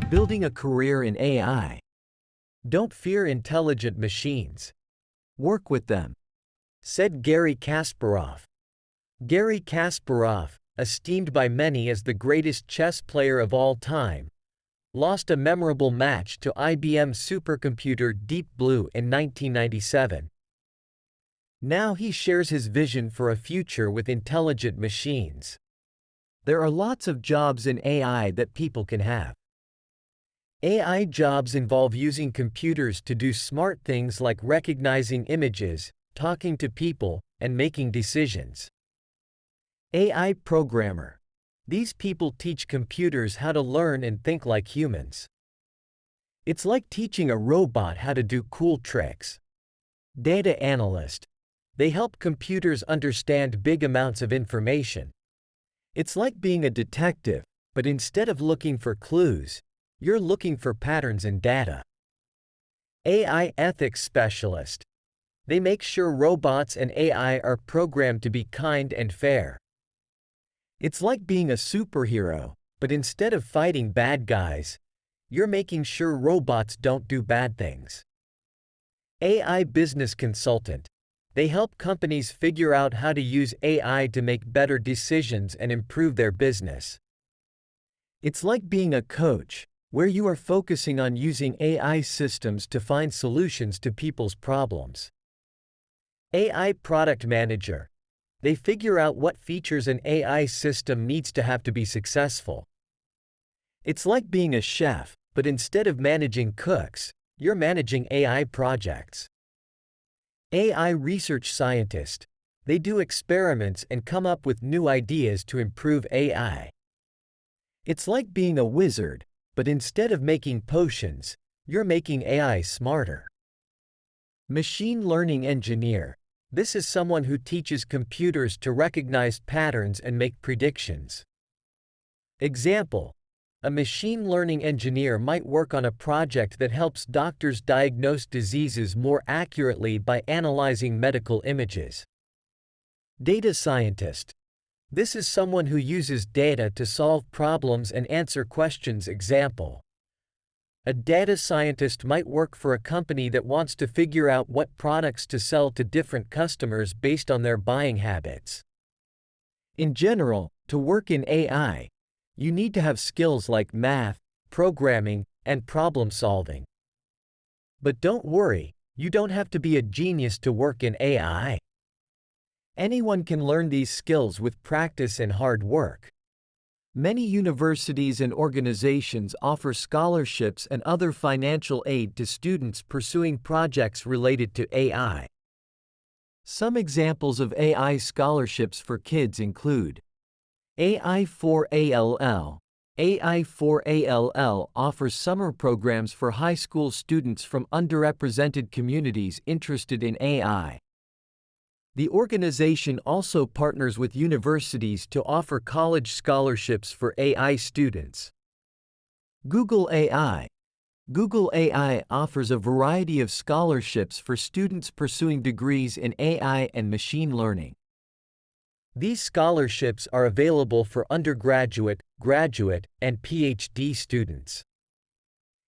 Building a career in AI. Don't fear intelligent machines. Work with them, said Garry Kasparov. Garry Kasparov, esteemed by many as the greatest chess player of all time, lost a memorable match to IBM's supercomputer Deep Blue in 1997. Now he shares his vision for a future with intelligent machines. There are lots of jobs in AI that people can have. AI jobs involve using computers to do smart things like recognizing images, talking to people, and making decisions. AI programmer. These people teach computers how to learn and think like humans. It's like teaching a robot how to do cool tricks. Data analyst. They help computers understand big amounts of information. It's like being a detective, but instead of looking for clues, you're looking for patterns in data. AI ethics specialist. They make sure robots and AI are programmed to be kind and fair. It's like being a superhero, but instead of fighting bad guys, you're making sure robots don't do bad things. AI business consultant. They help companies figure out how to use AI to make better decisions and improve their business. It's like being a coach, where you are focusing on using AI systems to find solutions to people's problems. AI product manager. They figure out what features an AI system needs to have to be successful. It's like being a chef, but instead of managing cooks, you're managing AI projects. AI research scientist. They do experiments and come up with new ideas to improve AI. It's like being a wizard, but instead of making potions, you're making AI smarter. Machine learning engineer. This is someone who teaches computers to recognize patterns and make predictions. Example: a machine learning engineer might work on a project that helps doctors diagnose diseases more accurately by analyzing medical images. Data scientist. This is someone who uses data to solve problems and answer questions. Example: a data scientist might work for a company that wants to figure out what products to sell to different customers based on their buying habits. In general, to work in AI, you need to have skills like math, programming, and problem solving. But don't worry, you don't have to be a genius to work in AI. Anyone can learn these skills with practice and hard work. Many universities and organizations offer scholarships and other financial aid to students pursuing projects related to AI. Some examples of AI scholarships for kids include AI4ALL. AI4ALL offers summer programs for high school students from underrepresented communities interested in AI. The organization also partners with universities to offer college scholarships for AI students. Google AI. Google AI offers a variety of scholarships for students pursuing degrees in AI and machine learning. These scholarships are available for undergraduate, graduate, and PhD students.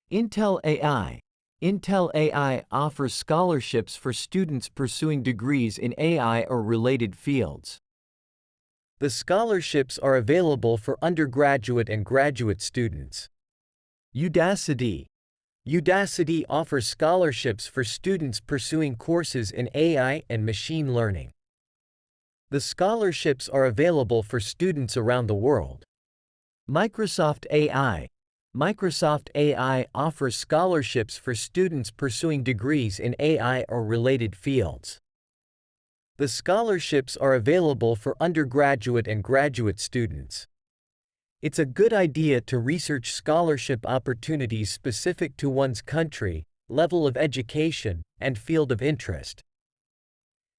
Intel AI. Intel AI offers scholarships for students pursuing degrees in AI or related fields. The scholarships are available for undergraduate and graduate students. Udacity. Udacity offers scholarships for students pursuing courses in AI and machine learning. The scholarships are available for students around the world. Microsoft AI. Microsoft AI offers scholarships for students pursuing degrees in AI or related fields. The scholarships are available for undergraduate and graduate students. It's a good idea to research scholarship opportunities specific to one's country, level of education, and field of interest.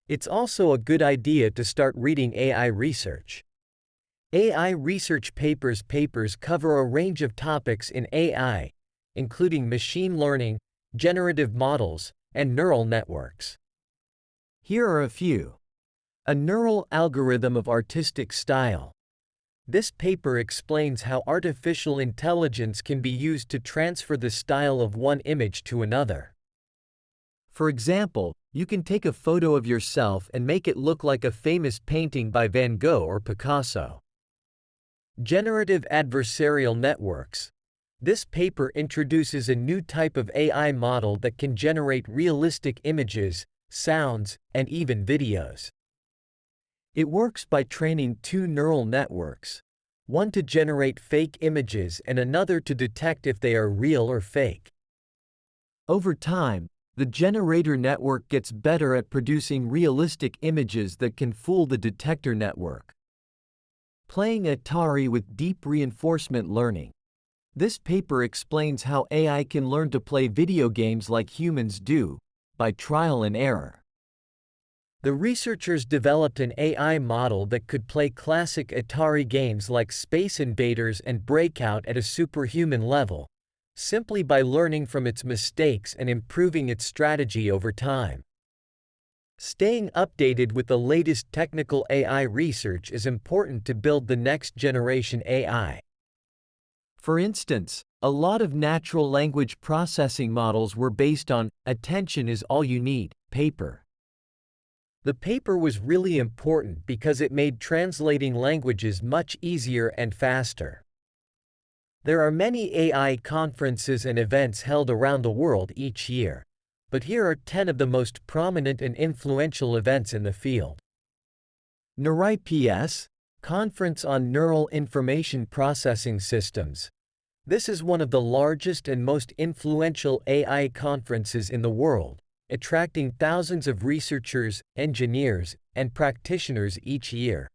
It's also a good idea to start reading AI research. AI research papers cover a range of topics in AI, including machine learning, generative models, and neural networks. Here are a few. A neural algorithm of artistic style. This paper explains how artificial intelligence can be used to transfer the style of one image to another. For example, you can take a photo of yourself and make it look like a famous painting by Van Gogh or Picasso. Generative adversarial networks. This paper introduces a new type of AI model that can generate realistic images, sounds, and even videos. It works by training two neural networks, one to generate fake images and another to detect if they are real or fake. Over time, the generator network gets better at producing realistic images that can fool the detector network. Playing Atari with deep reinforcement learning. This paper explains how AI can learn to play video games like humans do, by trial and error. The researchers developed an AI model that could play classic Atari games like Space Invaders and Breakout at a superhuman level, simply by learning from its mistakes and improving its strategy over time. Staying updated with the latest technical AI research is important to build the next generation AI. For instance, a lot of natural language processing models were based on "attention is all you need" paper. The paper was really important because it made translating languages much easier and faster. There are many AI conferences and events held around the world each year, but here are 10 of the most prominent and influential events in the field. NeurIPS, Conference on Neural Information Processing Systems. This is one of the largest and most influential AI conferences in the world, attracting thousands of researchers, engineers, and practitioners each year.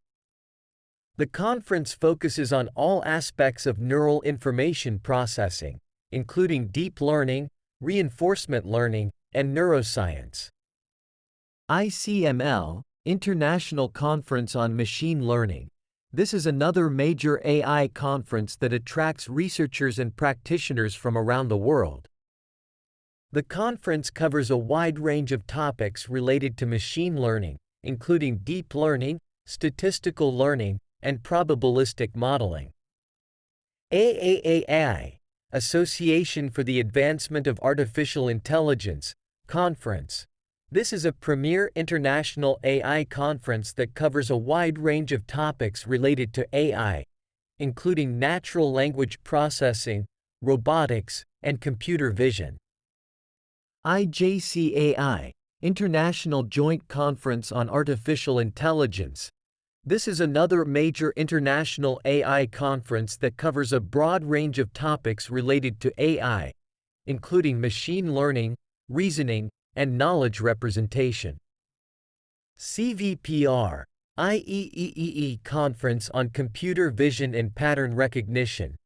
The conference focuses on all aspects of neural information processing, including deep learning, reinforcement learning, and neuroscience. ICML, International Conference on Machine Learning. This is another major AI conference that attracts researchers and practitioners from around the world. The conference covers a wide range of topics related to machine learning, including deep learning, statistical learning, and probabilistic modeling. AAAI, Association for the Advancement of Artificial Intelligence, Conference. This is a premier international AI conference that covers a wide range of topics related to AI, including natural language processing, robotics, and computer vision. IJCAI, International Joint Conference on Artificial Intelligence. This is another major international AI conference that covers a broad range of topics related to AI, including machine learning, reasoning, and knowledge representation. CVPR, IEEE Conference on Computer Vision and Pattern Recognition.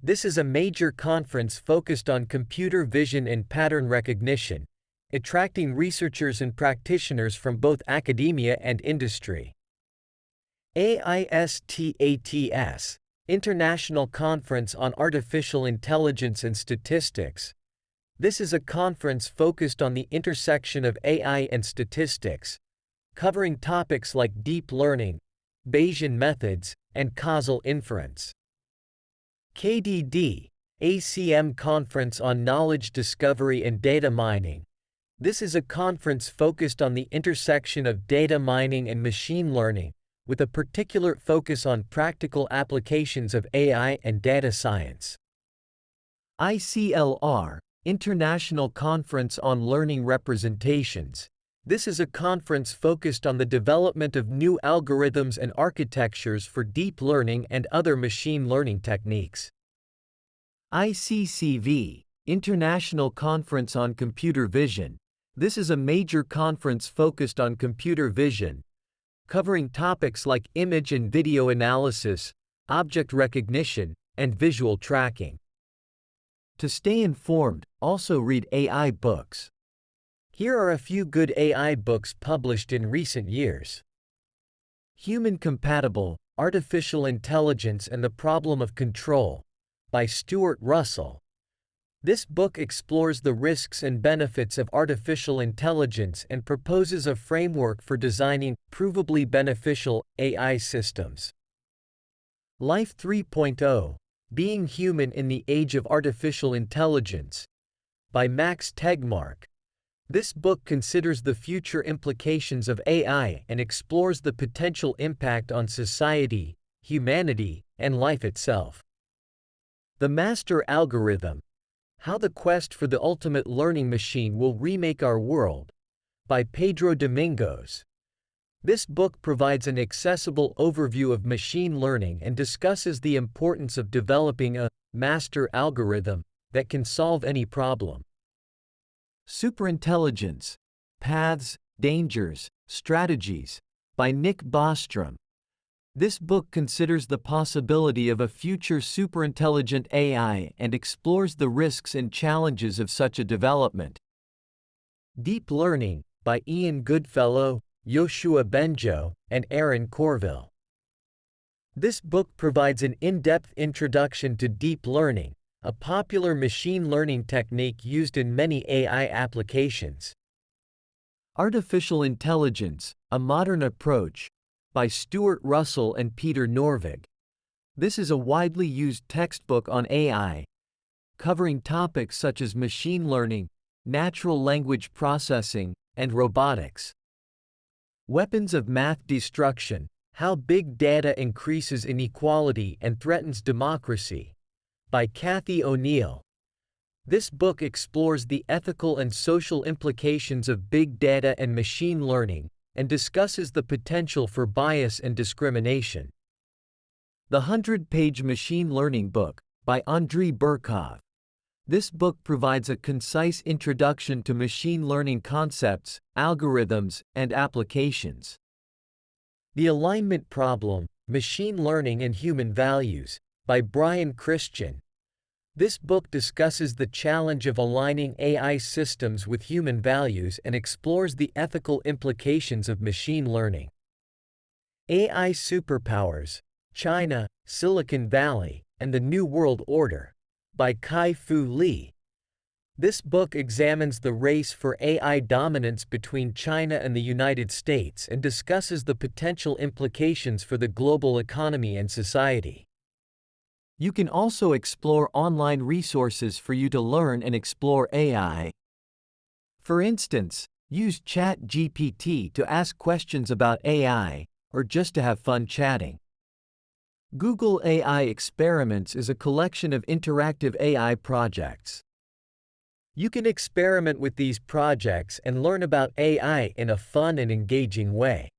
This is a major conference focused on computer vision and pattern recognition, attracting researchers and practitioners from both academia and industry. AISTATS, International Conference on Artificial Intelligence and Statistics. This is a conference focused on the intersection of AI and statistics, covering topics like deep learning, Bayesian methods, and causal inference. KDD, ACM Conference on Knowledge Discovery and Data Mining. This is a conference focused on the intersection of data mining and machine learning, with a particular focus on practical applications of AI and data science. ICLR, International Conference on Learning Representations. This is a conference focused on the development of new algorithms and architectures for deep learning and other machine learning techniques. ICCV, International Conference on Computer Vision. This is a major conference focused on computer vision, covering topics like image and video analysis, object recognition, and visual tracking. To stay informed, also read AI books. Here are a few good AI books published in recent years. Human Compatible, Artificial Intelligence and the Problem of Control, by Stuart Russell. This book explores the risks and benefits of artificial intelligence and proposes a framework for designing provably beneficial AI systems. Life 3.0, Being Human in the Age of Artificial Intelligence, by Max Tegmark. This book considers the future implications of AI and explores the potential impact on society, humanity, and life itself. The Master Algorithm, How the Quest for the Ultimate Learning Machine Will Remake Our World, by Pedro Domingos. This book provides an accessible overview of machine learning and discusses the importance of developing a master algorithm that can solve any problem. Superintelligence, Paths, Dangers, Strategies, by Nick Bostrom. This book considers the possibility of a future superintelligent AI and explores the risks and challenges of such a development. Deep Learning, by Ian Goodfellow, Yoshua Benjo, and Aaron Corville. This book provides an in-depth introduction to deep learning, a popular machine learning technique used in many AI applications. Artificial Intelligence, A Modern Approach, by Stuart Russell and Peter Norvig. This is a widely used textbook on AI, covering topics such as machine learning, natural language processing, and robotics. Weapons of Math Destruction, How Big Data Increases Inequality and Threatens Democracy, by Kathy O'Neill. This book explores the ethical and social implications of big data and machine learning, and discusses the potential for bias and discrimination. The 100-Page Machine Learning Book, by Andrei Burkov. This book provides a concise introduction to machine learning concepts, algorithms, and applications. The Alignment Problem, Machine Learning and Human Values, by Brian Christian. This book discusses the challenge of aligning AI systems with human values and explores the ethical implications of machine learning. AI Superpowers, China, Silicon Valley, and the New World Order, by Kai-Fu Lee. This book examines the race for AI dominance between China and the United States and discusses the potential implications for the global economy and society. You can also explore online resources for you to learn and explore AI. For instance, use ChatGPT to ask questions about AI, or just to have fun chatting. Google AI Experiments is a collection of interactive AI projects. You can experiment with these projects and learn about AI in a fun and engaging way.